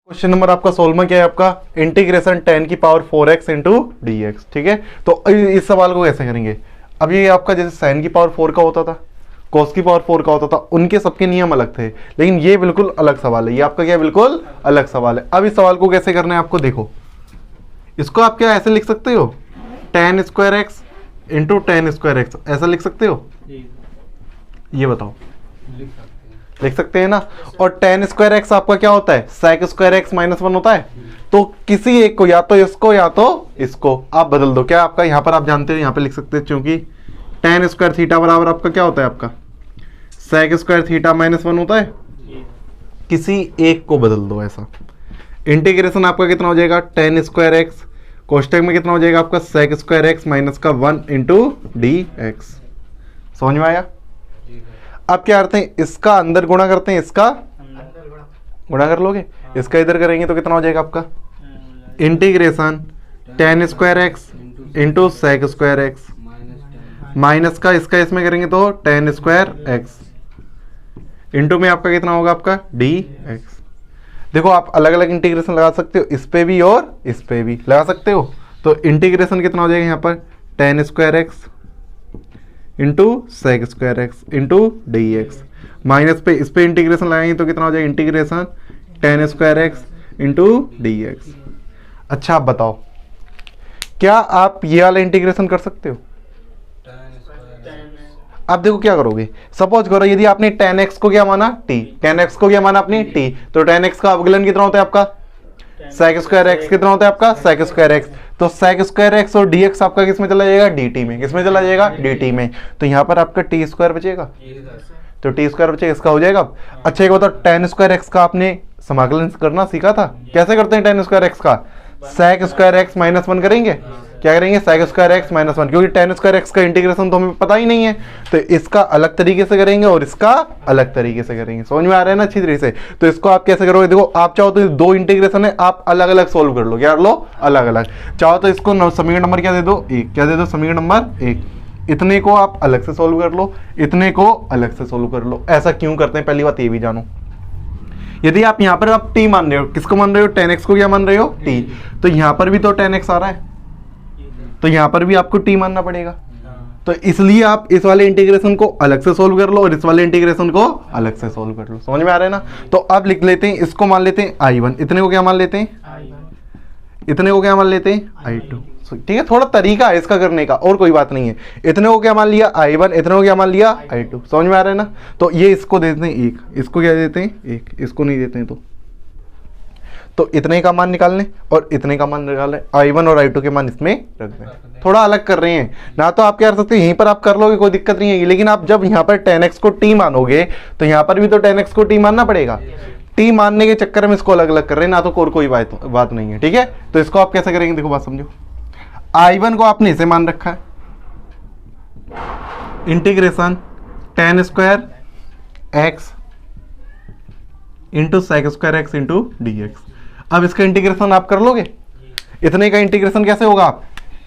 Question number आपका 16 क्या है आपका इंटीग्रेशन 10 की power 4x into d x. ठीक है, तो इस सवाल को कैसे करेंगे। अब ये आपका जैसे साइन की पावर 4 का होता था, कोस की पावर 4 का होता था, उनके सबके नियम अलग थे, लेकिन ये बिल्कुल अलग सवाल है। ये आपका क्या बिल्कुल अलग सवाल है। अब इस सवाल को कैसे करना है आपको देखो, इसको आप क्या ऐसे लिख सकते हो, tan square x into tan square x, ऐसा लिख सकते हो। ये बताओ, लिख सकते हैं ना। और tan स्क्वायर एक्स आपका क्या होता है, sec स्क्वायर एक्स माइनस 1 होता है। तो किसी एक को, या तो इसको या तो इसको आप बदल दो। क्या आपका यहाँ पर आप जानते हो, यहाँ पे लिख सकते हैं, क्योंकि tan स्क्वायर थीटा बराबर आपका क्या होता है, आपका sec स्क्वायर थीटा माइनस 1 होता है। किसी एक को बदल दो ऐसा। इंटीग्रेशन आपका कितना हो जाएगा, tan स्क्वायर एक्स, कोष्टक में कितना हो जाएगा आपका sec स्क्वायर एक्स माइनस का 1 इंटू डी एक्स। समझ में आया। अब क्या करते हैं, इसका अंदर गुणा करते हैं, इसका गुणा कर लोगे, इसका इधर करेंगे तो कितना हो जाएगा आपका integration tan square x into sec square x minus का इसका इसमें करेंगे तो tan स्क्वायर एक्स इंटू में आपका कितना होगा आपका डी एक्स। देखो आप अलग अलग इंटीग्रेशन लगा सकते हो, इस पे भी और इस पे भी लगा सकते हो। तो इंटीग्रेशन कितना हो जाएगा यहाँ पर tan square x into sec square x into d x, minus पे इस पे इंटीग्रेशन लगाएंगे तो कितना हो जाएगा integration tan square x into d x. अच्छा आप बताओ, क्या आप ये वाला इंटीग्रेशन कर सकते हो। आप देखो क्या करोगे, सपोज करो यदि आपने tan x को क्या माना t, tan x को क्या माना आपने t, तो tan x का अवकलन कितना होता है आपका sec स्क्वायर एक्स, कितना होता है आपका sec स्क्वायर एक्स। तो sec स्क्वायर एक्स और dx आपका किस में चला जाएगा, dt में। किस में चला जाएगा, dt में। तो यहाँ पर आपका t स्क्वायर बचेगा, तो t स्क्वायर बचेगा, इसका हो जाएगा। अच्छा एक बताओ, tan स्क्वायर एक्स का आपने समाकलन करना सीखा था, कैसे करते हैं tan स्क्वायर एक्स का, sec स्क्वायर एक्स माइनस 1 करेंगे। क्या करेंगे, sec स्क्वायर एक्स माइनस 1, क्योंकि tan स्क्वायर एक्स का इंटीग्रेशन तो हमें पता ही नहीं है, तो इसका अलग तरीके से करेंगे और इसका अलग तरीके से करेंगे। समझ में आ रहा है ना अच्छी तरीके से। तो इसको आप कैसे करोगे, देखो आप चाहो तो दो इंटीग्रेशन है, आप अलग अलग सोल्व कर लो। क्या कर लो, अलग अलग। चाहो तो इसको समीकरण नंबर क्या दे दो, एक। क्या दे दो, समीकरण नंबर एक। इतने को आप अलग से सोल्व कर लो, इतने को अलग से सोल्व कर लो। ऐसा क्यों करते हैं, पहली बात ये भी जानो। यदि आप यहाँ पर आप t मान रहे हो, किसको मान रहे हो, tan x को क्या मान रहे हो, t, तो यहाँ पर भी तो tan x आ रहा है, तो यहाँ पर भी आपको t मानना पड़ेगा। तो इसलिए आप इस वाले इंटीग्रेशन को अलग से सोल्व कर लो और इस वाले इंटीग्रेशन को अलग से सोल्व कर लो। समझ में आ रहा है ना। तो अब लिख लेते हैं, इसको मान लेते हैं i1, इतने को क्या मान लेते हैं, इतने को क्या मान लेते हैं i2। ठीक है, थोड़ा तरीका है इसका करने का, और कोई बात नहीं है। इतने को क्या मान लिया i1, इतने को क्या मान लिया i2। समझ में आ रहा है ना। तो ये इसको देते हैं एक, इसको क्या देते हैं एक, इसको नहीं देते हैं। तो इतने का मान निकालने और इतने का मान निकालने, i1 और i2 के मान इसमें रख दें। थोड़ा अलग कर रहे हैं ना, तो आप क्या कर सकते हैं, यहीं पर आप कर लोगे, कोई दिक्कत नहीं है। लेकिन आप जब यहाँ पर tan x को t मानोगे तो यहाँ पर भी तो tan x को t मानना पड़ेगा। t मानने के चक्कर में इसको अलग अलग कर रहे हैं ना, तो कोई बात नहीं है। ठीक है, तो इसको आप कैसे करेंगे, देखो बात समझो। i1 को आपने इसे मान रखा है, integration tan square x into sec square x into d x. अब इसका इंटीग्रेशन आप कर लोगे। इतने का इंटीग्रेशन कैसे होगा, आप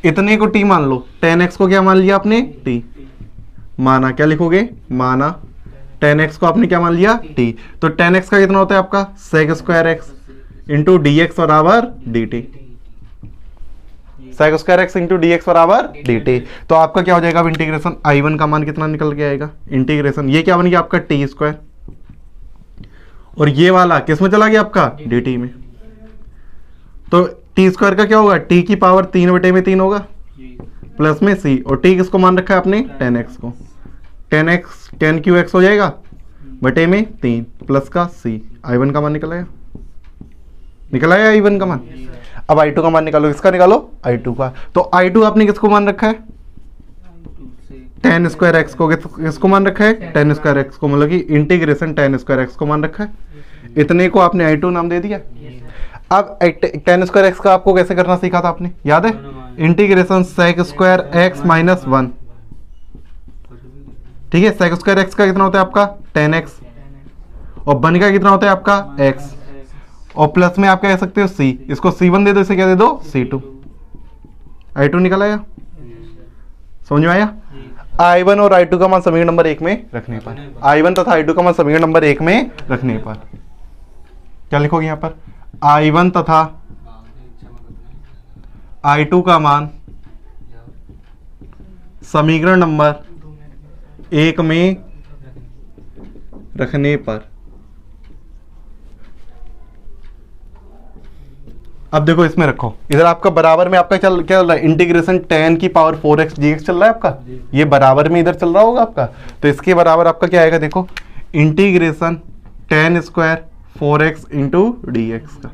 इतने को t मान लो, tan x को क्या मान लिया आपने t, माना क्या लिखोगे, माना tan x को आपने क्या मान लिया t। तो tan x का कितना होता है आपका sec square x into d x बराबर d t, sec square x into d x बराबर डी टी। तो आपका क्या हो जाएगा, अब इंटीग्रेशन i1 का मान कितना निकल के आएगा, इंटीग्रेशन ये क्या बन गया आपका t स्क्वायर, और ये वाला किस में चला गया आपका dt में। तो t स्क्वायर का क्या होगा, t की पावर 3/3 होगा, प्लस में c, और t किसको मान रखा है आपने tan x को, tan qx हो जाएगा बटे में 3 प्लस का c। i1 का मान निकल आया i1 का मान। अब i2 का मान निकालो, किसका निकालो, i2 का। तो i2 आपने किसको मान रखा है, tan स्क्वायर एक्स को। किसको मान रखा है, tan स्क्वायर एक्स को, मतलब कि इंटीग्रेशन tan स्क्वायर एक्स को मान रखा है। इतने को आपने i2 नाम दे दिया। अब tan स्क्वायर एक्स का आपको कैसे करना सीखा था आपने, याद है, integration sec square x minus 1। ठीक है, sec स्क्वायर एक्स का कितना होता है आपका tan x, और 1 का कितना होता है आपका x, और प्लस में आप क्या कह सकते हो c, इसको c1 दे दो, इसे क्या दे दो c2। i2 निकल आया, समझ में आया। i1 और i2 का मान समीकरण नंबर 1 में रखने पर, i1 तथा i2 का मान समीकरण नंबर 1 में रखने पर क्या लिखोगे यहाँ पर, I1 तथा I2 का मान समीकरण नंबर 1 में रखने पर। अब देखो इसमें रखो, इधर आपका बराबर में आपका क्या चल रहा है, इंटीग्रेशन tan की पावर 4x dx चल रहा है आपका, ये बराबर में इधर चल रहा होगा आपका, तो इसके बराबर आपका क्या आएगा, देखो integration tan square 4x into dx का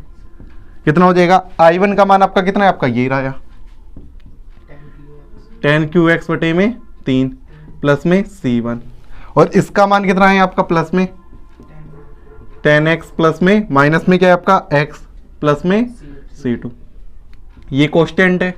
कितना हो जाएगा, I1 का मान आपका कितना है, आपका ये रहा tan qx बटे में 3 प्लस में c1, और इसका मान कितना है आपका प्लस में tan x प्लस में माइनस में क्या है आपका x प्लस में c2। ये कोस्टेंट है,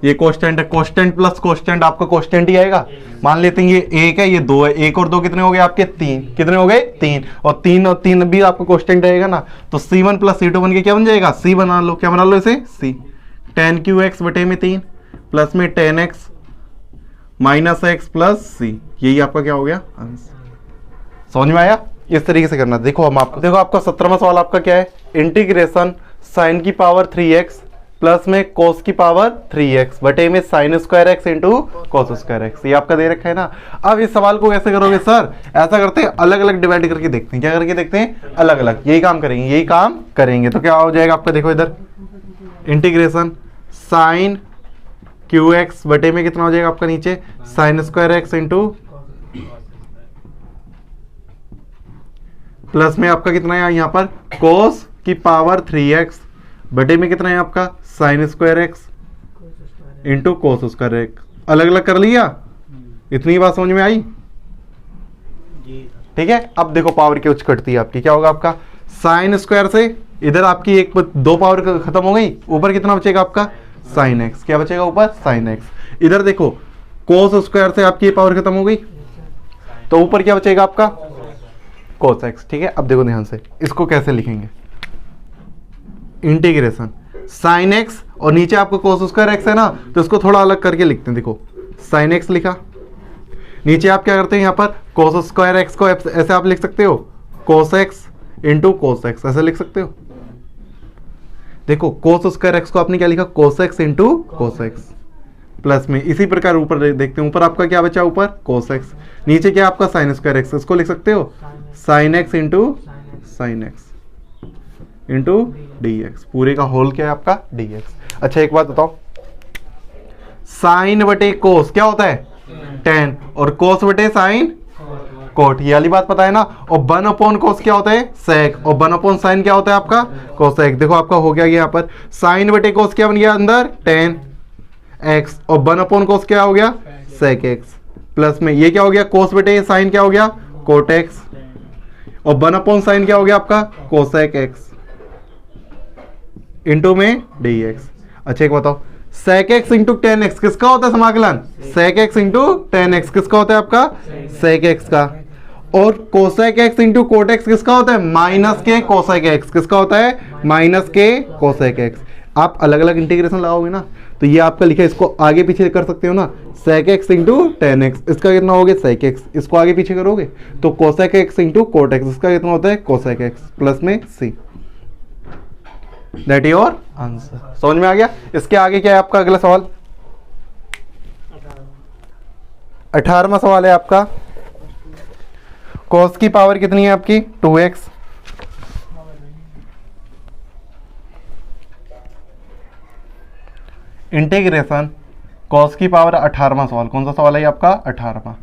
ये कोस्टेंट है, कोस्टेंट प्लस कोस्टेंट आपका कोस्टेंट ही आएगा। मान लेते हैं ये 1 है, ये 2 है, 1 और 2 कितने हो गए आपके 3, कितने हो गए 3, और 3 भी आपका कोस्टेंट रहेगा ना, तो c1 प्लस c2 बन के क्या बन जाएगा, c बना लो, क्या बना लो इसे c, tan qx बटे में 3 प्लस में tan x minus x plus c, यही आपका क्या हो गया आंसर। समझ में आया, इस तरीके से करना। देखो हम आपको, देखो आपका 17वां सवाल आपका क्या है, इंटीग्रेशन साइन की पावर 3x प्लस में कोस की पावर 3x बटे में sine square x into cos square x, ये आपका दे रखा है ना। अब इस सवाल को कैसे करोगे सर, ऐसा करते हैं अलग अलग डिवाइड करके देखते हैं, क्या करके देखते हैं, अलग अलग, यही काम करेंगे, यही काम करेंगे। तो क्या हो जाएगा आपका, देखो इधर इंटीग्रेशन साइन qx बटे में कितना हो जाएगा आपका नीचे sine square x into plus में आपका कितना है यहाँ पर कोस की पावर 3x बटे में कितना है आपका sine square x into cos square x। अलग अलग कर लिया, इतनी बात समझ में आई, ठीक है। अब देखो पावर की उच्च कटती है आपकी, क्या होगा आपका साइन स्क्वायर से इधर आपकी एक 2 पावर खत्म हो गई, ऊपर कितना बचेगा आपका साइन x, क्या बचेगा ऊपर साइन x। इधर देखो कोस स्क्वायर से आपकी ये पावर खत्म हो गई, तो ऊपर क्या बचेगा आपका कोस x, ठीक है। अब देखो ध्यान से इसको कैसे लिखेंगे, इंटीग्रेशन साइन x और नीचे आपको कोस स्क्वायर x है ना, तो इसको थोड़ा अलग करके लिखते हैं। देखो साइन x लिखा, नीचे आप क्या करते हैं यहाँ पर कोस स्क्वायर x को ऐसे आप लिख सकते हो कोस x इंटू कोस x, ऐसे लिख सकते हो। देखो कोस स्क्वायर x को आपने क्या लिखा कोस x into cos x plus में, इसी प्रकार ऊपर देखते हैं, ऊपर आपका क्या बचा ऊपर कोस x, नीचे क्या आपका साइन स्क्वायर x, इसको लिख सकते हो sine x into sine x into dx, पूरे का होल क्या है आपका dx। अच्छा एक बात बताओ, साइन बटे कोस क्या होता है tan, और कोस बटे साइन कोट, ये वाली बात पता है ना। और 1 अपॉन कोस क्या होता है सेक, और 1 अपॉन साइन क्या होता है आपका कोसेक। देखो आपका हो गया यहाँ पर साइन बटे कोस क्या बन गया अंदर tan x, और 1 अपॉन कोस क्या हो गया सेक x, प्लस में ये क्या हो गया कोस बटे साइन क्या हो गया कोट x, और 1 अपॉन साइन क्या हो गया आपका कोसेक x इंटू में dx। अच्छा एक बताओ sec x into ten x किसका होता है समाकलन, sec x into ten x किसका होता है आपका sec x का, और cosec x into coat x किसका होता है माइनस के कोसेक x, किसका होता है माइनस के कोसेक x। आप अलग अलग इंटीग्रेशन लगाओगे ना, तो ये आपका लिखा है, इसको आगे पीछे कर सकते हो ना, sec x into ten x, इसका कितना हो गया sec x, इसको आगे पीछे करोगे तो cosec x into coat x, इसका कितना होता है कोसेक x प्लस में c। That your answer. समझ में आ गया। इसके आगे क्या है आपका अगला सवाल, 18वां सवाल है आपका, cos की पावर कितनी है आपकी 2x, इंटीग्रेशन cos की पावर 18वां सवाल, कौन सा सवाल है आपका 18वां,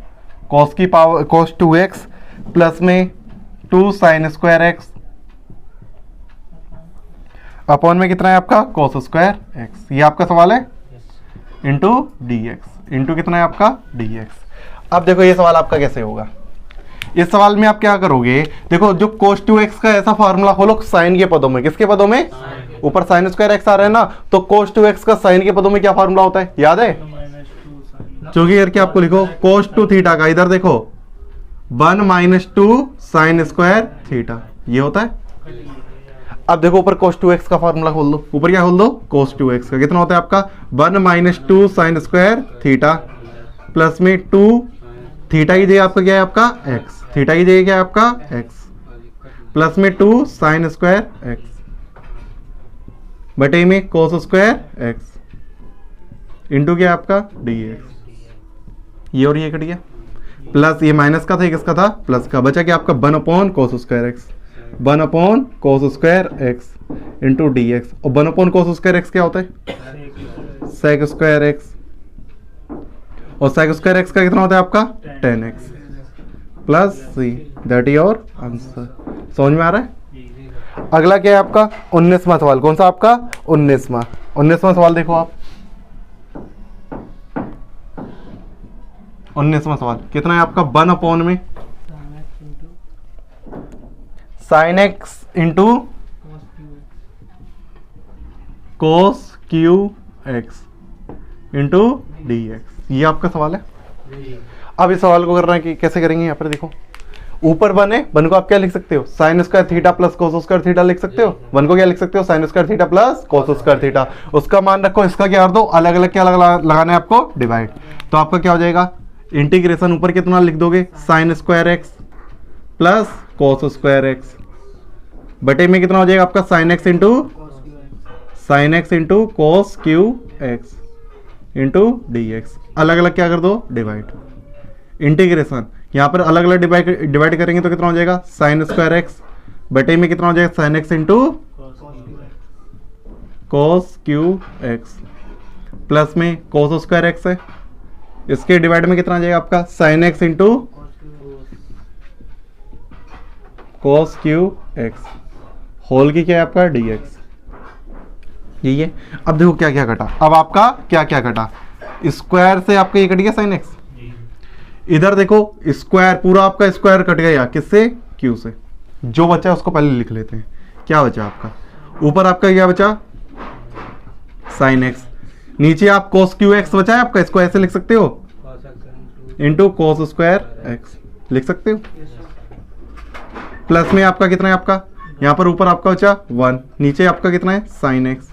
cos की पावर cos 2x प्लस में 2 साइन स्क्वायर x अपॉन में कितना है आपका कोस स्क्वायर x, ये आपका सवाल है इंटू dx, इंटू कितना है आपका dx। अब देखो ये सवाल आपका कैसे होगा, इस सवाल में आप क्या करोगे, देखो जो cos 2x का ऐसा फार्मूला खोलो साइन के पदों में, किसके पदों में, ऊपर साइन स्क्वायर x आ रहा है ना, तो cos 2x का साइन के पदों में क्या फार्मूला होता है याद है, क्योंकि करके आपको लिखो cos 2 थीटा का, इधर देखो 1 माइनस 2 साइन स्क्वायर थीटा, ये होता है। अब देखो ऊपर cos 2x का फार्मूला खोल दो, ऊपर क्या खोल दो cos 2x का, कितना होता है आपका 1 minus 2 sine square theta plus में 2 थीटा की जगह आपका क्या है आपका x, थीटा की जगह क्या है आपका x प्लस में 2 साइन स्क्वायर x। बटे में कोस स्क्वायर एक्स इंटू क्या आपका डी एक्स, ये और ये कट गया, प्लस ये माइनस का था, ये किसका था, प्लस का, बचा क्या आपका 1 cos square x, 1 cos square x into d x, और 1 कोस स्क्वायर एक्स क्या होता है, सेक स्क्वायर एक्स, और सेक स्क्वायर एक्स का कितना होता है आपका 10x plus C, that is your answer. समझ में आ रहा है। अगला क्या है आपका 19वां सवाल, कौन सा आपका 19वां सवाल देखो आप, 19वां सवाल कितना है आपका 1 में sign x into cos cube x into d x, ये आपका सवाल है। अब इस सवाल को करना है कि कैसे करेंगे, यहाँ पर देखो ऊपर 1 है, 1 को आप क्या लिख सकते हो sine square theta plus cos square theta लिख सकते हो, 1 को क्या लिख सकते हो sine square theta plus cos square theta, उसका मान रखो, इसका क्या कर दो अलग अलग, क्या लगाना है आपको डिवाइड, तो आपका क्या हो जाएगा इंटीग्रेशन ऊपर कितना लिख दोगे sine square x plus cos square x बटे में कितना हो जाएगा आपका sine x into cos cube x into d x, अलग अलग क्या कर दो डिवाइड, इंटीग्रेशन यहाँ पर अलग अलग डिवाइड करेंगे तो कितना हो जाएगा साइन स्क्वायर एक्स बटे में कितना हो जाएगा sign x into cos cube x plus में कोस स्क्वायर एक्स है, इसके डिवाइड में कितना आ जाएगा आपका sine x into cos cube x whole की क्या है आपका डी एक्स, यही है। अब देखो क्या क्या कटा, अब आपका क्या क्या कटा, स्क्वायर से आपका ये कट गया साइन एक्स, इधर देखो स्क्वायर पूरा आपका स्क्वायर कट गया किससे क्यू से, जो बचा उसको पहले लिख लेते हैं, क्या बचा आपका ऊपर आपका क्या बचा साइन एक्स, नीचे आप कोस क्यू एक्स बचा है आपका, इसको ऐसे लिख सकते हो इंटू कोस स्क्वायर एक्स लिख सकते हो, प्लस में आपका कितना है आपका यहाँ पर ऊपर आपका बचा 1, नीचे आपका कितना है साइन एक्स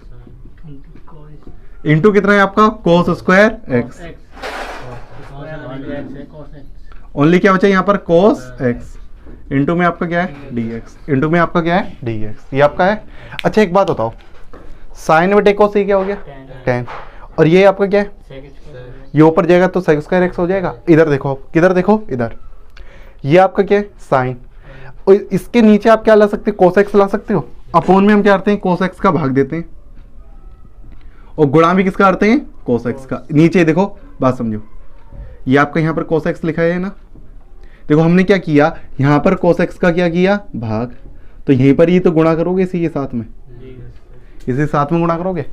इंटू कितना है आपका कोस स्क्वायर एक्स, ओनली क्या बचा यहाँ पर कोस एक्स इंटू में आपका क्या है डी एक्स, इंटू में आपका क्या है डी एक्स, ये आपका है। अच्छा एक बात बताओ साइन बटे कोस ये क्या हो गया tan, और ये आपका क्या है ये ऊपर जाएगा तो सेक स्क्वायर एक्स हो जाएगा, इधर देखो आप किधर देखो इधर, ये आपका क्या है साइन, और इसके नीचे आप क्या ला सकते हो कोस एक्स ला सकते हो, अपोन में हम क्या करते हैं कोस एक्स का भाग देते हैं, और गुणा भी किसका करते हैं कोस एक्स का, नीचे देखो बात समझो, ये आपका यहाँ पर कोस एक्स लिखा है ना, देखो हमने क्या किया यहाँ पर कोस एक्स का क्या किया भाग, तो यहीं पर ये तो गुणा करोगे इसी के साथ में, इसी साथ में गुणा करोगे,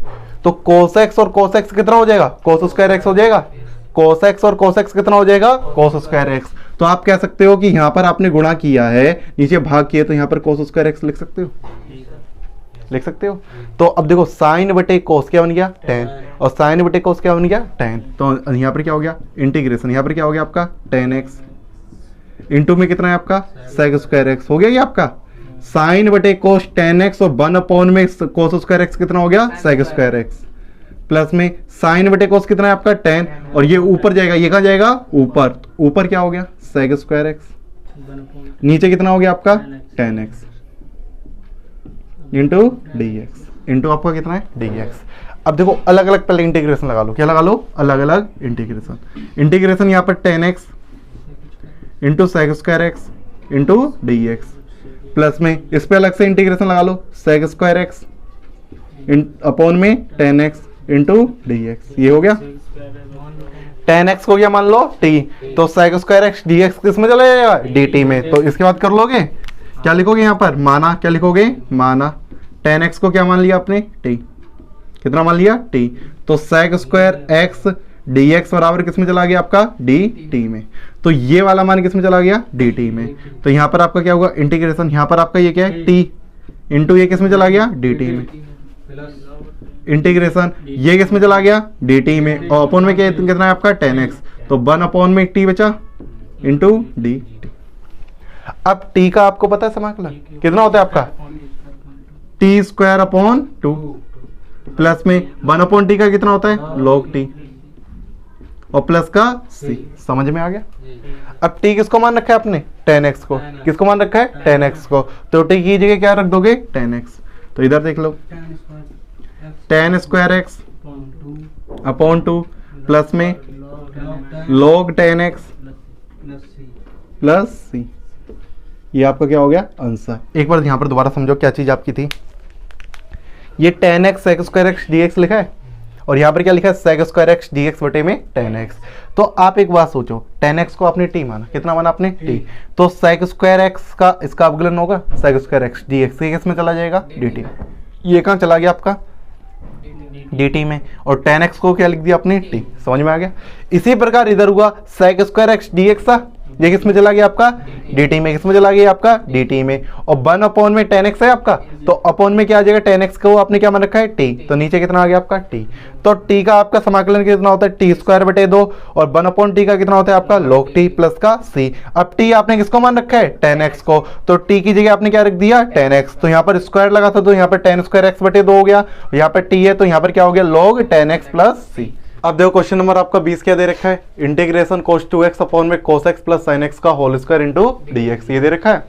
तो कोस एक्स और कोस एक्स कितना हो जाएगा कोस स्क्वायर एक्स हो जाएगा, कोस एक्स और कोस एक्स कितना हो जाएगा कोस स्क्वायर एक्स, तो आप कह सकते हो कि यहाँ पर आपने गुणा किया है नीचे भाग किया, तो यहाँ पर कोस स्क्वायर एक्स लिख सकते हो, लिख सकते हो। तो अब देखो साइन बटे कोस क्या बन गया tan, और साइन बटे कोस क्या बन गया tan, तो यहाँ पर क्या हो गया इंटीग्रेशन, यहाँ पर क्या हो गया आपका tan x इंटू में कितना है आपका सेक स्क्वायर एक्स हो गया, ये आपका साइन बटे कोस tan x और 1 में कोस स्क्वायर एक्स कितना हो गया सेक स्क्वायर एक्स, प्लस में साइन बटे कोस कितना है आपका tan, और ये ऊपर जाएगा, ये कहाँ जाएगा ऊपर, ऊपर क्या हो गया सेक स्क्वायर एक्स, नीचे कितना हो गया आपका tan x into d x, into आपका कितना है डी एक्स। अब देखो अलग अलग पहले इंटीग्रेशन लगा लो, क्या लगा लो अलग अलग इंटीग्रेशन, इंटीग्रेशन यहाँ पर tan x into sec square x into d x, plus में इस पे अलग से इंटीग्रेशन लगा लो सेक स्क्वायर एक्स अपॉन में tan x into d x, ये हो गया tan x को क्या मान लो t, तो sec square x d x किस में चला जाएगा डी टी में, तो इसके बाद कर लोगे क्या लिखोगे यहाँ पर माना, क्या लिखोगे माना, tan x को क्या मान लिया आपने t, कितना मान लिया t, तो sec square x d x बराबर किस में चला गया आपका डी टी में, तो ये वाला मान किस में चला गया डी टी में, तो यहाँ पर आपका क्या होगा इंटीग्रेशन, यहाँ पर आपका ये क्या है t इंटू ये किस में चला गया डी टी में, इंटीग्रेशन ये किस में चला गया डी टी में, और अपॉन में कितना है आपका tan x, तो 1 में t बचा इंटू डी टी। अब t का आपको पता है समाकलन कितना होता है आपका t स्क्वायर अपॉन 2 प्लस में 1/t का कितना होता है log t और प्लस का c, समझ में आ गया। अब t किसको मान रखा है आपने tan x को, किसको मान रखा है tan x को, तो t की जगह क्या रख दोगे tan x, तो इधर देख लो ten square x upon 2 plus में log 10x प्लस सी। ये आपका क्या हो गया आंसर। एक बार यहां पर दोबारा समझो क्या चीज आपकी थी। ये 10x sec square x dx लिखा है और यहाँ पर क्या लिखा है sec स्क्वायर एक्स dx बटे में 10x। तो आप एक बात सोचो, 10x को आपने t माना, कितना माना आपने t, तो sec स्क्वायर एक्स का इसका अवकलन होगा sec स्क्वायर एक्स dx, ये किस में चला जाएगा dt। ये कहाँ चला गया आपका dt में, और 10x को क्या लिख दिया आपने t। समझ में आ गया। इसी प्रकार इधर हुआ sec स्क्वायर एक्स dx था, ये किस में चला गया आपका dt में, किस में चला गया आपका dt में, और 1 अपॉन में 10x है आपका, तो अपॉन में क्या आ जाएगा 10x को आपने क्या मान रखा है t, तो नीचे कितना आ गया आपका t। तो t का आपका समाकलन कितना होता है t स्क्वायर बटे 2, और 1 अपॉन t का कितना होता है आपका log t प्लस का c। अब t आपने किसको मान रखा है 10x को, तो t की जगह आपने क्या रख दिया 10x, तो यहाँ पर स्क्वायर लगा था तो यहाँ पर 10 स्क्वायर x बटे 2 हो गया, यहाँ पर t है तो यहाँ पर क्या हो गया log 10x प्लस c। अब देखो क्वेश्चन नंबर आपका 20 क्या दे रखा है, इंटीग्रेशन cos 2x अपॉन में cos x plus sin x का होल स्क्वायर इंटू dx, ये दे रखा है।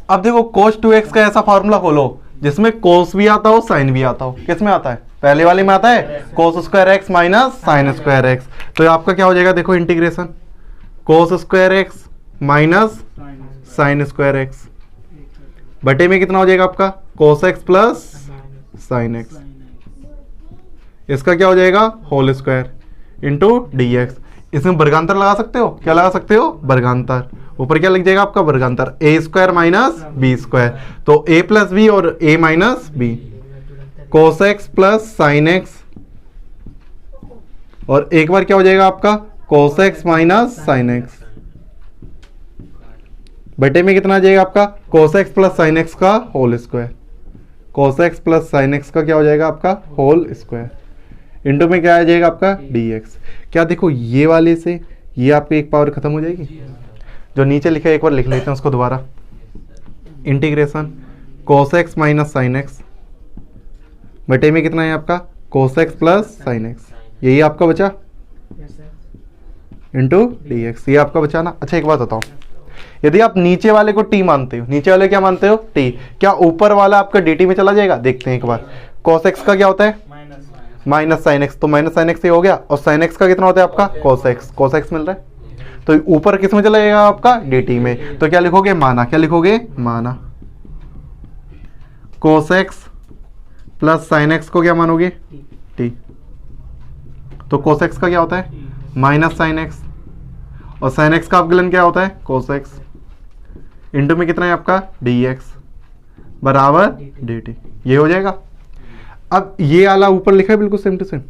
अब देखो cos 2x का ऐसा फॉर्मूला खोलो जिसमें cos भी आता हो sin भी आता हो। किस में आता है, पहले वाले में आता है cos square x minus sin square x। तो ये आपका क्या हो जाएगा देखो integration cos square x minus sin square x बटे में कितना हो जाएगा आपका cos x plus sin x, इसका क्या हो जाएगा होल स्क्वायर इंटू dx। इसमें वर्गांतर लगा सकते हो, क्या लगा सकते हो वर्गांतर, ऊपर क्या लग जाएगा आपका वर्गांतर a square minus B square, तो a प्लस बी और a minus B, cos x plus sin x, और एक बार क्या हो जाएगा आपका cos x minus sin x बटे में कितना आ जाएगा आपका cos x plus sin x का whole square, cos x plus sin x का क्या हो जाएगा आपका होल स्क्वायर इंटू में क्या आ जाएगा आपका dx। क्या देखो ये वाले से ये आपकी एक पावर खत्म हो जाएगी, जो नीचे लिखा है एक बार लिख लेते हैं उसको दोबारा, integration cos x minus sin x बटे में कितना है आपका cos x plus sin x, यही आपका बचा इंटू dx, ये आपका बचा ना। अच्छा एक बात बताओ, यदि आप नीचे वाले को t मानते हो, नीचे वाले क्या मानते हो t, क्या ऊपर वाला आपका dt में चला जाएगा, देखते हैं एक बार। cos x का क्या होता है माइनस साइन एक्स, तो माइनस साइन एक्स ही हो गया, और साइन एक्स का कितना होता है आपका cos x मिल रहा है, तो ऊपर किस में चला जाएगा आपका dt में, तो क्या लिखोगे माना, क्या लिखोगे माना cos x plus sign x को क्या मानोगे t, तो cos x का क्या होता है माइनस साइन x, और साइन x का अवकलन क्या होता है cos x इंटू में कितना है आपका dx बराबर dt, ये हो जाएगा। अब ये वाला ऊपर लिखा है बिल्कुल सेम टू सेम,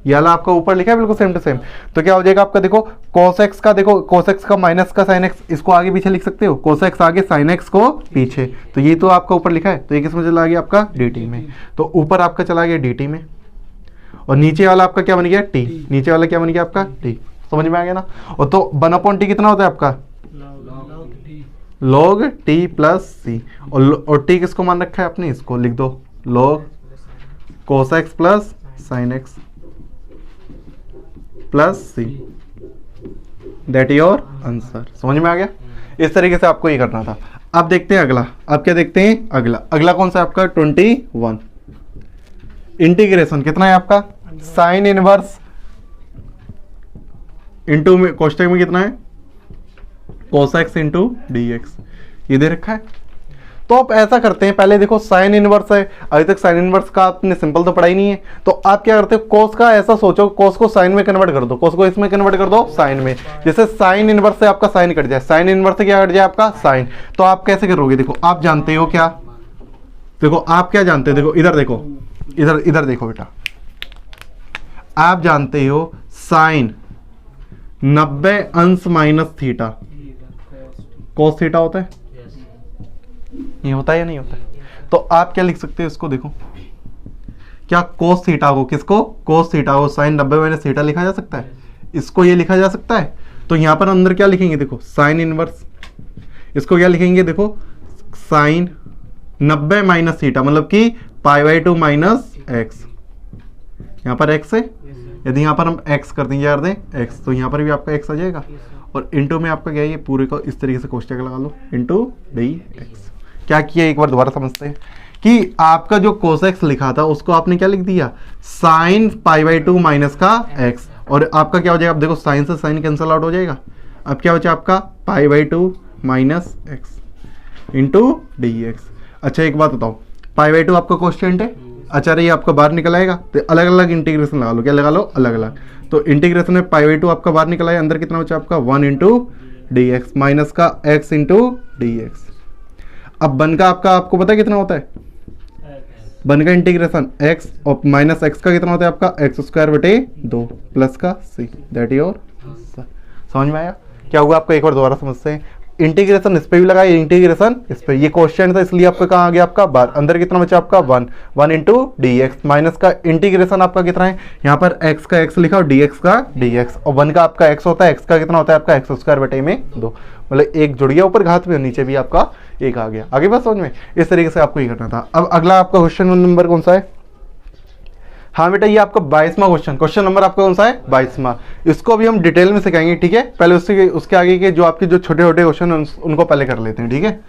ये वाला आपका ऊपर लिखा है बिल्कुल सेम टू सेम, तो क्या हो जाएगा आपका देखो cos x का, देखो cos x का माइनस का sin x, इसको आगे पीछे लिख सकते हो, cos x आगे sin x को पीछे, तो ये तो आपका ऊपर लिखा है, तो ये किस में चला गया आपका dt में, तो ऊपर आपका चला गया dt में, और नीचे वाला आपका क्या बन गया t, नीचे वाला क्या बन गया आपका t। समझ में आ गया ना। और तो 1/t कितना होता है आपका log t प्लस c, और t किसको मान रखा है आपने, इसको लिख दो log cos x plus sin x plus c, that your answer. समझ में आ गया। इस तरीके से आपको ये करना था। अब देखते हैं अगला, अब क्या देखते हैं अगला, अगला कौन सा आपका 21 इंटीग्रेशन कितना है आपका साइन इनवर्स इंटू में कोष्टक में कितना है cos x इंटू dx, ये दे रखा है। तो आप ऐसा करते हैं, पहले देखो साइन इनवर्स है, अभी तक साइन इनवर्स का आपने सिंपल तो पढ़ा ही नहीं है, तो आप क्या करते हो कोस का ऐसा सोचो, कोस को साइन में कन्वर्ट कर दो, कोस को इसमें कन्वर्ट कर दो साइन में, जैसे साइन इनवर्स से आपका साइन कट जाए, साइन इनवर्स से क्या कट जाए आपका साइन। तो आप कैसे करोगे, देखो आप जानते हो क्या, देखो आप क्या जानते हो, देखो इधर देखो, इधर इधर देखो बेटा, आप जानते हो साइन 90 अंश माइनस थीटा कोस थीटा होता है, ये होता है या नहीं होता है। तो आप क्या लिख सकते हो इसको, देखो क्या कोस थीटा को, किसको कोस थीटा को साइन 90 माइनस थीटा लिखा जा सकता है, इसको ये लिखा जा सकता है। तो यहां पर अंदर क्या लिखेंगे, देखो साइन इनवर्स, इसको क्या लिखेंगे, देखो साइन 90 माइनस थीटा मतलब कि π/2 माइनस एक्स, यहाँ पर x है, यदि यहाँ पर हम x कर देंगे यार दें x, तो यहाँ पर भी आपका x आ जाएगा, और इंटू में आपका क्या है, ये पूरे को इस तरीके से कोष्टक लगा लो इंटू dx। क्या किया एक बार दोबारा समझते हैं, कि आपका जो कोसेक्स लिखा था उसको आपने क्या लिख दिया, साइन π/2 माइनस का x, और आपका क्या हो जाएगा, आप देखो साइन से साइन कैंसिल आउट हो जाएगा, अब क्या बचा आपका π/2 माइनस x इंटू dx। अच्छा एक बात बताओ, π/2 आपका कोएफिशिएंट है, अच्छा ये आपका बाहर निकल आएगा, तो अलग अलग इंटीग्रेशन लगा लो, क्या लगा लो, अलग अलग, तो इंटीग्रेशन में π/2 आपका बाहर निकल आया, अंदर कितना बचा आपका 1 इंटू dx माइनस का x इंटू dx। अब बन का आपको पता है कितना होता है, बन का इंटीग्रेशन x और माइनस x का कितना होता है आपका x² प्लस का c, दैट योर। समझ में आया क्या हुआ आपका, एक बार दोबारा समझते हैं। इंटीग्रेशन इस पे भी लगाया, इंटीग्रेशन इस पे, ये क्वेश्चन था इसलिए आपका कहाँ आ गया आपका बार, अंदर कितना बचा आपका 1 इंटू dx माइनस का इंटीग्रेशन आपका कितना है, यहाँ पर x का x लिखा और dx का dx, और 1 का आपका x होता है, x का कितना होता है आपका x²/2, मतलब एक जुड़ गया ऊपर घात में, नीचे भी आपका एक आ गया। आगे बात समझ में, इस तरीके से आपको ये करना था। अब अगला आपका क्वेश्चन नंबर कौन सा है, हाँ बेटा ये आपका 22वां क्वेश्चन नंबर आपका कौन सा है, 22वां। इसको अभी हम डिटेल में सिखाएंगे, ठीक है। पहले उसके आगे के जो आपके जो छोटे छोटे क्वेश्चन उनको पहले कर लेते हैं, ठीक है।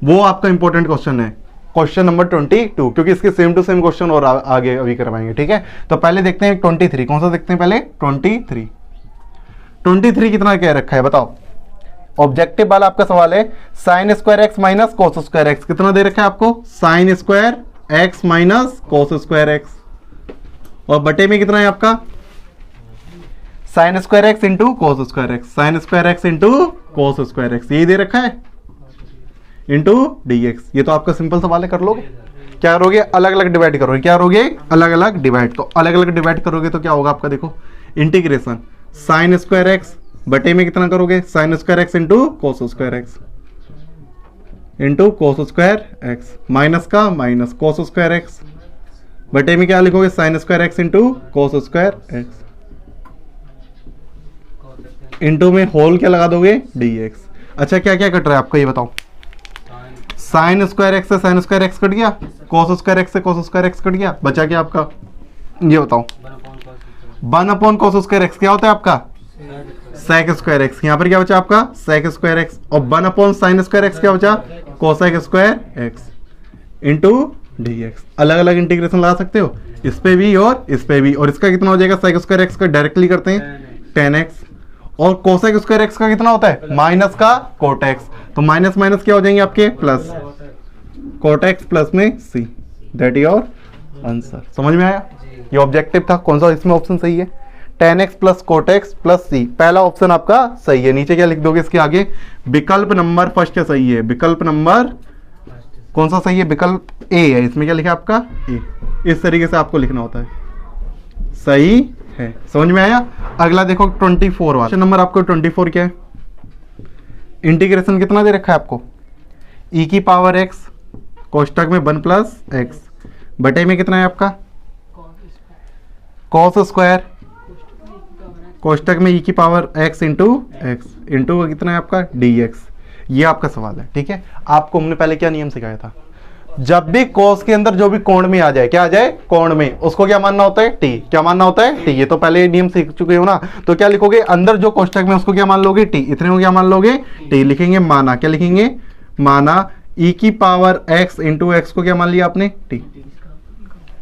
वो आपका इंपॉर्टेंट क्वेश्चन है, क्वेश्चन नंबर 22, क्योंकि इसके सेम टू सेम क्वेश्चन और आगे अभी करवाएंगे, ठीक है। तो पहले देखते हैं 23, कौन सा देखते हैं पहले, 23 कितना क्या रखा है बताओ। ऑब्जेक्टिव वाला आपका सवाल है, sin² x minus cos² x कितना दे रखा है आपको, sin² x minus cos² x, और बटे में कितना है आपका sin² x into cos² x, sin² x into cos² x, यही दे रखा है, इंटू dx। ये तो आपका सिंपल सवाल है, कर लोगे, क्या करोगे, अलग अलग डिवाइड करोगे, क्या करोगे, अलग अलग डिवाइड। तो अलग अलग डिवाइड करोगे तो क्या होगा आपका, देखो इंटीग्रेशन sin² x बटे में कितना करोगे, sin² x into cos² x minus का माइनस cos² x बटे में क्या लिखोगे, sin² x into cos² x into में होल क्या लगा दोगे, dx। अच्छा क्या क्या कट रहा है आपका ये बताओ, sin² x से sin² x कट गया, cos² x से cos² x कट गया, बचा क्या आपका, ये बताओ 1/cos² x क्या होता है आपका sec² x, यहाँ पर क्या बचा आपका sec² x, और 1/sin² x क्या बचा cosec² x इंटू dx। अलग अलग इंटीग्रेशन लगा सकते हो, इस पे भी और इस पे भी, और इसका कितना हो जाएगा sec² x का डायरेक्टली करते हैं 10x, और cosec² x का कितना होता है माइनस का cot x, तो माइनस माइनस क्या हो जाएंगे आपके प्लस, cot x प्लस में c, दैट योर आंसर। समझ में आया, ये ऑब्जेक्टिव था, कौन सा इसमें ऑप्शन सही है, 10x plus cot x plus c, पहला ऑप्शन आपका सही है। नीचे क्या लिख दोगे इसके आगे, विकल्प नंबर फर्स्ट सही है, विकल्प नंबर कौन सा सही है, विकल्प ए है, इसमें क्या लिखा है आपका ए, इस तरीके से आपको लिखना होता है, सही है। समझ में आया। अगला देखो 24 वाला क्वेश्चन नंबर आपको 24 क्या है, इंटीग्रेशन कितना दे रखा है आपको, e⁻x कोष्टक में 1 प्लस x बटे में कितना है आपका cos² कोष्टक में e⁻x इंटू x इंटू कितना है आपका dx। ये आपका सवाल है, ठीक है। आपको हमने पहले क्या नियम सिखाया था, जब भी cos के अंदर जो भी कोण में आ जाए, क्या आ जाए कोण में, उसको क्या मानना होता है t, क्या मानना होता है t। ये तो पहले नियम सीख चुके हो ना, तो क्या लिखोगे अंदर जो कोष्टक में उसको क्या मान लोगे t, इतने को क्या मान लोगे t, लिखेंगे माना, क्या लिखेंगे माना e⁻x इंटू x को क्या मान लिया आपने t,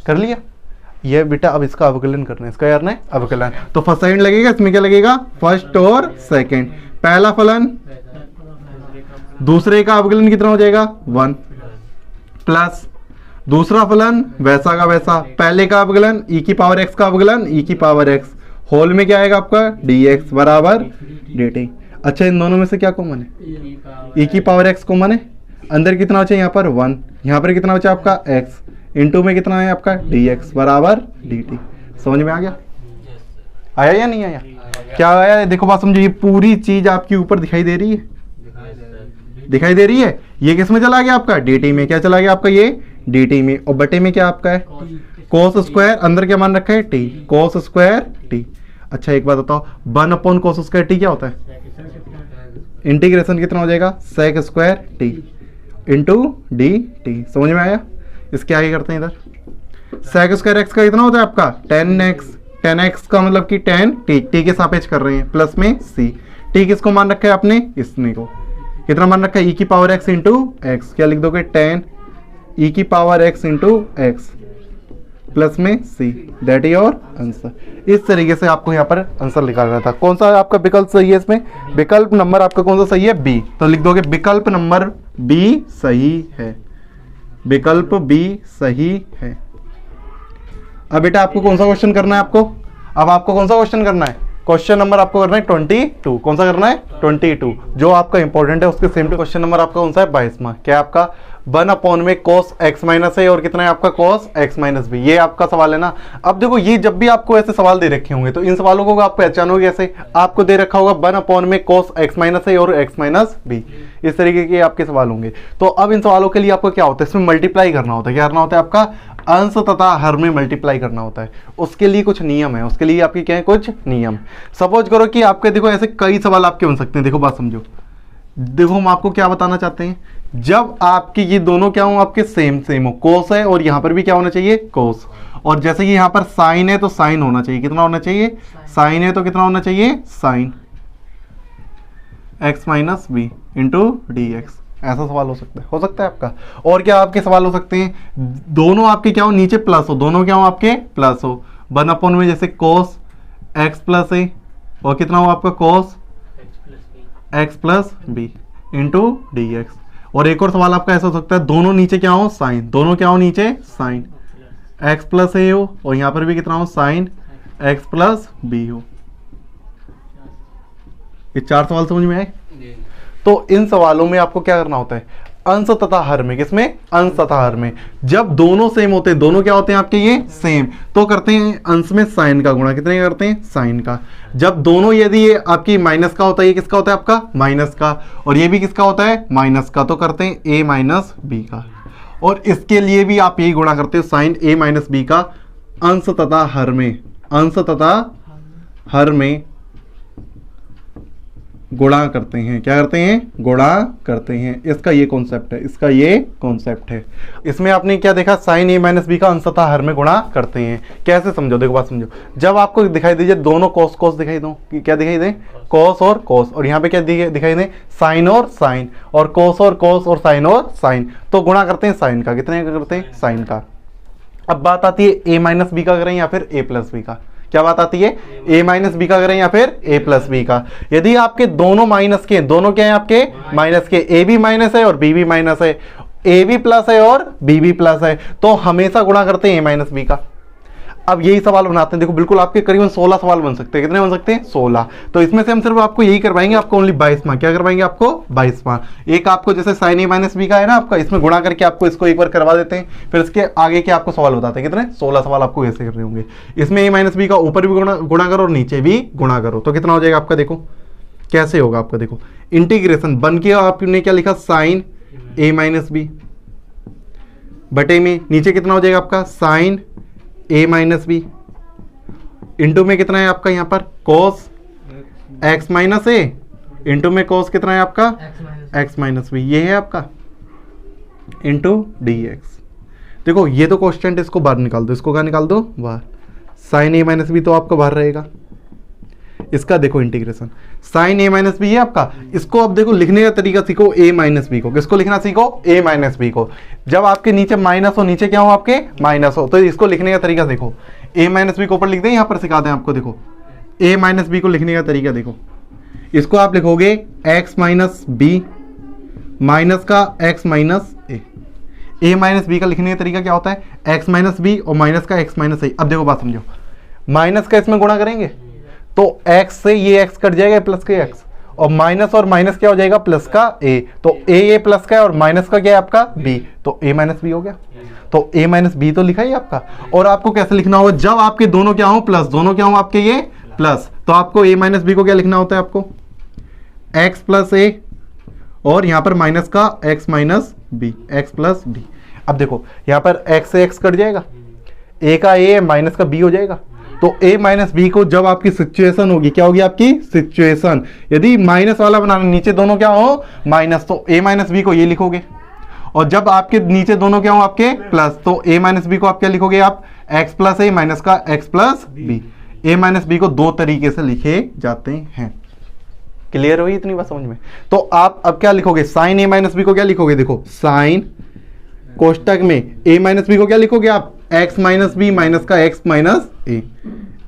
कर लिया। ये बेटा अब इसका अवकलन करना है, इसका यार ना अवकलन, तो फर्स्ट सेकंड लगेगा, इसमें क्या लगेगा फर्स्ट और सेकंड, पहला फलन दूसरे का अवकलन कितना हो जाएगा 1 प्लस दूसरा फलन वैसा का वैसा, पहले का अवकलन e⁻x का अवकलन e⁻x, होल में क्या आएगा आपका dx बराबर dt। अच्छा इन दोनों में से क्या कॉमन है, e⁻x कॉमन है, अंदर कितना बचा यहाँ पर 1, यहाँ पर कितना बचा आपका x, इंटू में कितना है आपका dx बराबर dt। समझ में आ गया, आया या नहीं आया, क्या आया देखो बात समझो, ये पूरी चीज आपके ऊपर दिखाई दे रही है, दिखाई दे रही है। ये किस में चला गया आपका dt में, क्या चला गया आपका ये dt में, और बटे में क्या आपका है cos², अंदर क्या मान रखा है t, cos² अच्छा एक बात बताओ 1/cos² क्या होता है, इंटीग्रेशन कितना हो जाएगा sec² इंटू dt। समझ में आया। इसके आगे करते हैं इधर, sec² x का कितना होता है आपका 10x का मतलब कि 10 t के सापेक्ष कर रहे हैं, प्लस में c, t किसको मान रखा है आपने, इसने को कितना मान रखा है e⁻x इंटू x, क्या लिख दोगे 10 ई की power x into x plus में सी, दैट इज योर आंसर। इस तरीके से आपको यहाँ पर आंसर निकालना था। कौन सा आपका विकल्प सही है इसमें? विकल्प नंबर आपका कौन सा सही है? बी। तो लिख दोगे विकल्प नंबर बी सही है, विकल्प बी सही है। अब बेटा आपको कौन सा क्वेश्चन करना है? अब आपको कौन सा क्वेश्चन करना है? क्वेश्चन नंबर आपको करना है 22। कौन सा करना है? 22, जो आपका इंपॉर्टेंट है उसके सेम टू क्वेश्चन नंबर आपका कौन सा है? 22वां। क्या है आपका? 1 में cos x माइनस है और कितना है आपका? cos x minus B. ये आपका सवाल है ना। अब देखो ये जब भी आपको ऐसे सवाल दे रखे होंगे तो इन सवालों को आप पहचानोगे कैसे? आपको दे रखा होगा 1 में cos x माइनस है और x माइनस बी, इस तरीके के आपके सवाल होंगे। तो अब इन सवालों के लिए आपको क्या होता है? इसमें मल्टीप्लाई करना होता है। क्या करना होता है? आपका अंश तथा हर में मल्टीप्लाई करना होता है। उसके लिए कुछ नियम है, उसके लिए आपके क्या है? कुछ नियम। सपोज करो कि आपके देखो ऐसे कई सवाल आपके बन सकते हैं। देखो बात समझो, देखो हम आपको क्या बताना चाहते हैं, जब आपके ये दोनों क्या हो? आपके सेम हो, कोस है और यहां पर भी क्या होना चाहिए? कोस। और जैसे कि यहां पर साइन है तो साइन होना चाहिए, कितना होना चाहिए? साइन है तो कितना होना चाहिए? Sine x minus B into d x. ऐसा सवाल हो सकता है आपका। और क्या आपके सवाल हो सकते हैं? दोनों आपके क्या हो? नीचे प्लस हो, दोनों क्या हो? आपके प्लस हो। 1 में जैसे कोस x प्लस ए और कितना हो आपका? Cos x plus B into d x. और एक और सवाल आपका ऐसा हो सकता है, दोनों नीचे क्या हो? साइन, दोनों क्या हो? नीचे साइन x प्लस ए हो और यहां पर भी कितना हो? साइन x प्लस बी हो। ये 4 सवाल समझ में आए? तो इन सवालों में आपको क्या करना होता है? अंश तथा हर में। किसमें? अंश तथा हर में। जब दोनों सेम होते हैं, दोनों क्या होते हैं आपके? ये सेम, तो करते हैं अंश में साइन का गुणा। कितने करते हैं? साइन का। जब दोनों यदि ये आपकी माइनस का होता है, ये किसका होता है? आपका माइनस का, और ये भी किसका होता है? माइनस का, तो करते हैं a माइनस बी का। और इसके लिए भी आप यही गुणा करते हो, साइन a माइनस बी का अंश तथा हर में, अंश तथा हर में गुणा करते हैं। क्या करते हैं? गुणा करते हैं। इसका ये कॉन्सेप्ट है, इसका ये कॉन्सेप्ट है। इसमें आपने क्या देखा? साइन ए माइनस बी का अंश तथा हर में गुणा करते हैं। कैसे समझो? देखो बात समझो, जब आपको दिखाई दीजिए दोनों कोस कोस दिखाई दो, क्या दिखाई दे? कोस और कोस, और यहाँ पे क्या दिखाई दे? साइन और साइन, और कोस और साइन और साइन, तो गुणा करते हैं साइन का। कितने का करते हैं? साइन का। अब बात आती है ए माइनस बी का करें या फिर ए प्लस बी का। क्या बात आती है? a माइनस बी का करें या फिर a प्लस बी का। यदि आपके दोनों माइनस के, दोनों क्या है आपके? माइनस के, a भी माइनस है और b भी माइनस है, a भी प्लस है और b भी प्लस है, तो हमेशा गुणा करते हैं a माइनस बी का। अब यही सवाल बनाते हैं। देखो बिल्कुल आपके करीबन 16 सवाल बन सकते हैं। कितने बन सकते हैं? 16। तो इसमें से हम सिर्फ आपको यही करवाएंगे, आपको ओनली 22वां। क्या करवाएंगे? आपको 22वां। एक आपको जैसे साइन ए माइनस बी का है ना आपका, इसमें गुणा करके आपको इसको एक बार करवा देते हैं, फिर इसके आगे के आपको सवाल बताते हैं। कितने? 16 सवाल आपको ऐसे करने होंगे। इसमें ए माइनस बी का ऊपर भी गुणा करो और नीचे भी गुणा करो, तो कितना हो जाएगा आपका? देखो कैसे होगा आपका। देखो इंटीग्रेशन बन के आपने क्या लिखा? साइन ए माइनस बी बटे में नीचे कितना हो जाएगा आपका? Sine A minus B into में कितना है आपका? यहाँ पर कोस एक्स माइनस ए इंटू में कोस कितना है आपका? X minus B. ये है आपका इंटू डी एक्स। देखो ये तो कॉन्स्टेंट, इसको बाहर निकाल दो, इसको क्या निकाल दो? बाहर। साइन ए माइनस बी तो आपका बाहर रहेगा। इसका देखो integration, sign A minus B है आपका। इसको अब देखो लिखने का तरीका सीखो, ए माइनस बी को। किसको लिखना सीखो? ए माइनस बी को। जब आपके नीचे माइनस हो, नीचे क्या हो आपके? माइनस हो, तो इसको लिखने का तरीका देखो। ए माइनस बी को ऊपर लिख दें, यहां पर सिखा दें आपको। देखो ए माइनस बी को लिखने का तरीका देखो, इसको आप लिखोगे एक्स माइनस बी माइनस का एक्स माइनस ए। ए माइनस बी का लिखने का तरीका क्या होता है? एक्स माइनस बी और माइनस का एक्स माइनस ए। अब देखो बात समझो, माइनस का इसमें गुणा करेंगे तो x से ये x कट जाएगा, प्लस का x, और माइनस और माइनस क्या हो जाएगा? प्लस का a। तो a प्लस का है और माइनस का क्या है आपका? b, तो a माइनस बी हो गया। तो a माइनस बी तो लिखा ही आपका। और आपको कैसे लिखना होगा? जब आपके दोनों क्या हो? प्लस, दोनों क्या हो आपके? ये प्लस, तो आपको a माइनस बी को क्या लिखना होता है? आपको x प्लस a और यहां पर माइनस का x minus B, x plus B. अब देखो यहां पर x से x कट जाएगा, a का a माइनस का b हो जाएगा। तो a माइनस बी को जब आपकी सिचुएशन होगी, क्या होगी आपकी सिचुएशन? यदि माइनस वाला बनाना, नीचे दोनों क्या हो? माइनस, तो a माइनस बी को ये लिखोगे। और जब आपके नीचे दोनों क्या हो आपके? प्लस, तो a माइनस बी को आप क्या लिखोगे? आप x प्लस ए माइनस का x plus B. a minus B को दो तरीके से लिखे जाते हैं। क्लियर हुई इतनी बात समझ में? तो आप अब क्या लिखोगे? साइन ए माइनस बी को क्या लिखोगे? देखो साइन कोष्टक में a माइनस बी को क्या लिखोगे आप, x माइनस बी माइनस का x माइनस ए,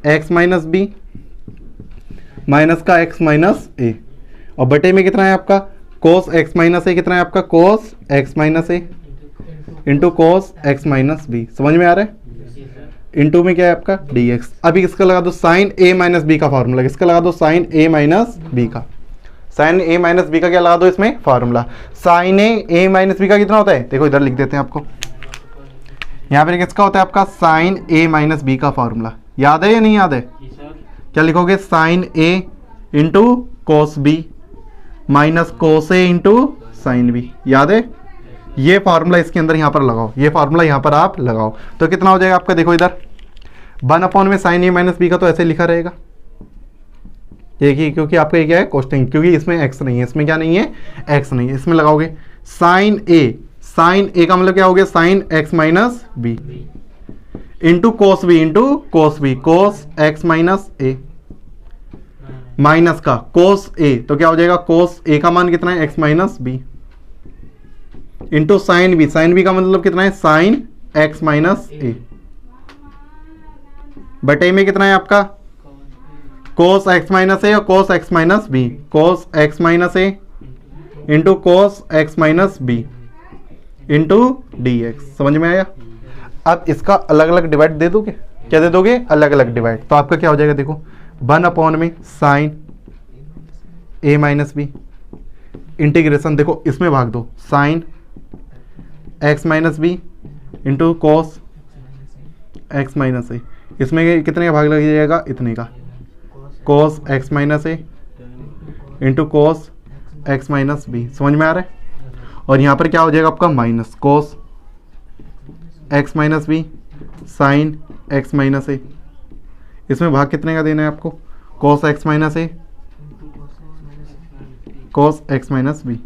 x माइनस बी माइनस का x माइनस ए, और बटे में कितना है आपका कोस x माइनस ए, कितना है आपका कोस x माइनस ए into cos x minus b. समझ में आ रहा है? इंटू में क्या है आपका dx। अभी इसका लगा दो साइन a माइनस बी का फॉर्मूला, इसका लगा दो साइन a माइनस बी का, साइन a माइनस बी का क्या लगा दो इसमें formula. Sine a minus b का कितना होता है, देखो इधर लिख देते हैं आपको, यहाँ पर किसका होता है आपका साइन a माइनस बी का फॉर्मूला। याद है या नहीं याद है? क्या लिखोगे, sine a into cos b minus cos a into sine b. याद है? ये फार्मूला इसके अंदर यहाँ पर लगाओ, ये फार्मूला यहाँ पर आप लगाओ तो कितना हो जाएगा आपका, देखो इधर 1 में साइन ए माइनस बी का तो ऐसे लिखा रहेगा एक ही, क्योंकि आपका ये क्या है कोष्टक, क्योंकि इसमें x नहीं है, इसमें क्या नहीं है x नहीं है, इसमें लगाओगे साइन ए का मतलब क्या हो गया sine x minus B into cos b cos x minus a minus का कोस ए, तो क्या हो जाएगा कोस ए का मान कितना है x minus B into sine b का मतलब कितना है साइन x माइनस ए, बटे में कितना है आपका कोस x माइनस ए और cos x minus b, cos x minus ए into cos x minus B into dx। समझ में आया? अब इसका अलग अलग डिवाइड दे दोगे, क्या दे दोगे अलग अलग डिवाइड, तो आपका क्या हो जाएगा देखो 1 में sine a minus b integration, देखो इसमें भाग दो sine x minus B into cos x minus a, इसमें कितने का भाग लग जाएगा इतने का, कोस x माइनस ए into cos x minus b. समझ में आ रहा है? और यहाँ पर क्या हो जाएगा आपका minus cos x minus b sine x minus a, इसमें भाग कितने का देना है आपको, cos x minus a cos x minus B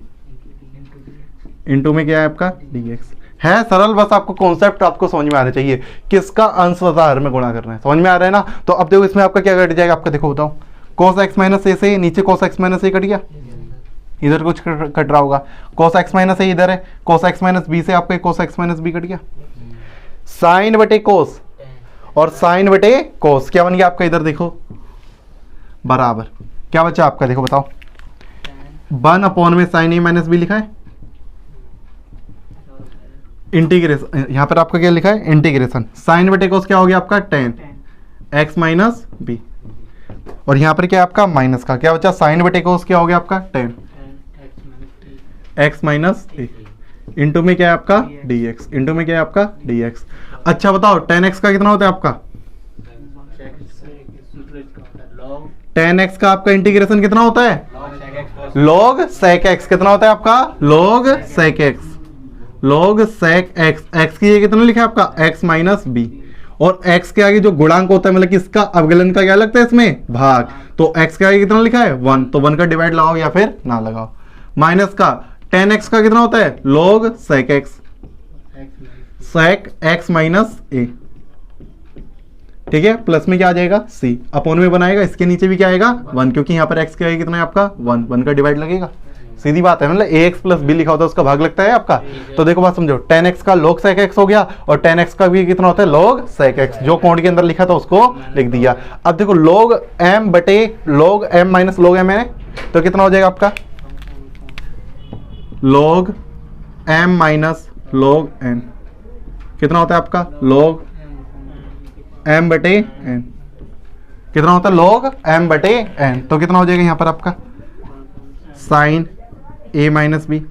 into में क्या है आपका dx। है सरल, बस आपको कॉन्सेप्ट आपको समझ में आना चाहिए, किसका अंश हर में गुणा करना है। समझ में आ रहा है ना? तो अब देखो इसमें आपका क्या कट जाएगा आपका, देखो बताओ कोस x माइनस ए से नीचे कोस x माइनस ए कट गया, इधर कुछ कट रहा होगा, कोस x माइनस ए इधर है, कोस x माइनस बी से आपका cos x minus B cut गया, साइन बटे कोस और साइन बटे कोस क्या बन गया आपका, इधर देखो बराबर क्या बचा आपका, देखो बताओ 1 में साइन ए माइनस बी लिखा है, इंटीग्रेशन यहाँ पर आपका क्या लिखा है इंटीग्रेशन, साइन बटे कोस क्या हो गया आपका टेन x माइनस बी, और यहाँ पर क्या है आपका माइनस का, क्या बचा साइन बटे कोस क्या हो गया आपका टेन x माइनस ए इंटू में क्या है आपका dx, इंटू में क्या है आपका dx। अच्छा बताओ 10x का कितना होता है आपका, 10x का आपका इंटीग्रेशन कितना होता है log sec x, कितना होता है आपका log sec x, log sec x, x की ये कितना लिखा है आपका x माइनस बी, और x के आगे जो गुणांक होता है मतलब कि इसका अवकलन का क्या लगता है इसमें भाग, तो x के आगे कितना लिखा है 1, तो 1 का डिवाइड लगाओ या फिर ना लगाओ, माइनस का 10x का कितना होता है log sec x, sec x minus a, ठीक है, प्लस में क्या आ जाएगा c अपॉन में बनाएगा, इसके नीचे भी क्या आएगा 1, क्योंकि यहाँ पर x के आगे कितना है आपका 1 का डिवाइड लगेगा, सीधी बात है, मतलब ax प्लस b लिखा होता है उसका भाग लगता है आपका। तो देखो बात समझो 10x का log sec x हो गया और 10x का भी कितना होता है log sec x, जो कोड के अंदर लिखा था उसको लिख दिया। अब देखो log m बटे log m minus log m है, तो कितना हो जाएगा आपका log m minus log n, कितना होता है आपका log m बटे n, कितना होता है log m बटे n, तो कितना हो जाएगा यहाँ पर आपका साइन a माइनस बी,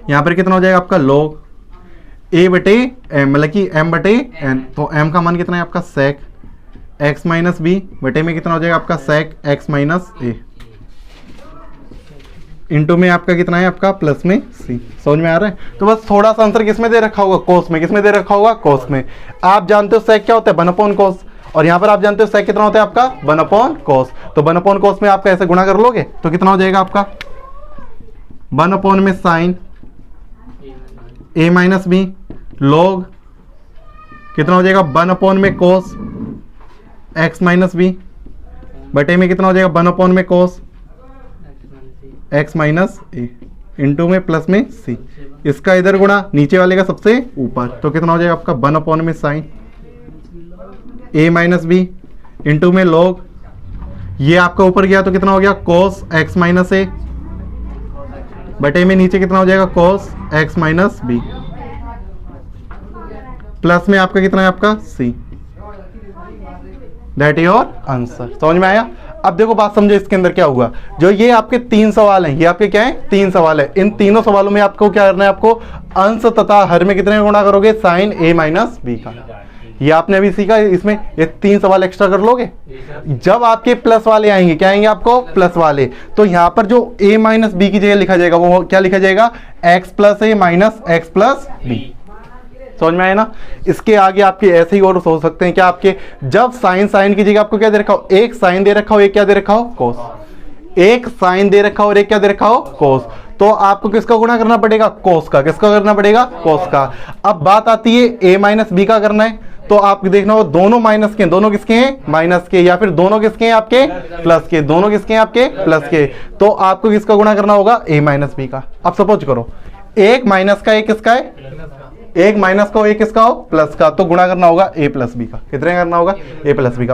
यहाँ पर कितना हो जाएगा आपका log a बटे m, मतलब कि m बटे n, तो m का मान कितना है आपका sec x माइनस बी बटे में कितना हो जाएगा आपका sec x minus a, into में आपका कितना है आपका प्लस में c। समझ में आ रहा है? तो बस थोड़ा सा आंसर किसमें दे रखा होगा कोस में, किसमें दे रखा होगा कोस में। आप जानते हो sec क्या होता है 1 अपॉन कोस, और यहाँ पर आप जानते हो sec कितना होता है आपका 1 अपॉन कोस, तो 1 अपॉन कोस में आप कैसे गुणा कर लोगे तो कितना हो जाएगा आपका 1 अपॉन में sine a minus b log कितना हो जाएगा 1 अपॉन में कोस x माइनस बी बटे में कितना हो जाएगा 1 अपॉन में कोस x माइनस ए। इंटू में प्लस में सी, इसका इधर गुणा नीचे वाले का सबसे ऊपर, तो कितना हो जाएगा आपका 1 में sign A minus B into में लॉग, ये आपका ऊपर गया तो कितना हो गया cos x माइनस ए बटे में नीचे कितना हो जाएगा cos x minus b, plus में आपका कितना है आपका c, that is your answer. समझ में आया? अब देखो बात समझो इसके अंदर क्या हुआ, जो ये आपके 3 सवाल हैं, ये आपके क्या है 3 सवाल है, इन तीनों सवालों में आपको क्या करना है, आपको अंश तथा हर में कितने गुणा करोगे, साइन a माइनस बी का। ये आपने अभी सीखा, इसमें ये 3 सवाल एक्स्ट्रा कर लोगे। जब आपके प्लस वाले आएंगे, क्या आएंगे आपको प्लस वाले, तो यहां पर जो a माइनस बी की जगह लिखा जाएगा वो क्या लिखा जाएगा, x plus A minus x plus B. समझ में आया ना? इसके आगे आपके ऐसे ही और हो सकते हैं, क्या आपके जब साइन साइन की जगह आपको क्या दे रखा हो, एक साइन दे रखा हो, एक क्या दे रखा हो कोस, एक साइन दे रखा हो और एक क्या दे रखा हो कोस, तो आपको किसका गुणा करना पड़ेगा, कोस का। किसका करना पड़ेगा, कोस का। अब बात आती है a माइनस बी का करना है, तो आप देखना हो दोनों माइनस के, दोनों किसके हैं माइनस के, या फिर दोनों किसके हैं आपके प्लस के, दोनों किसके हैं आपके प्लस के, तो आपको किसका गुणा करना होगा, a माइनस बी का। अब सपोज करो एक माइनस का एक किसका है, एक माइनस का एक किसका हो प्लस का, तो गुणा करना होगा a प्लस बी का। कितने करना होगा, a प्लस बी का।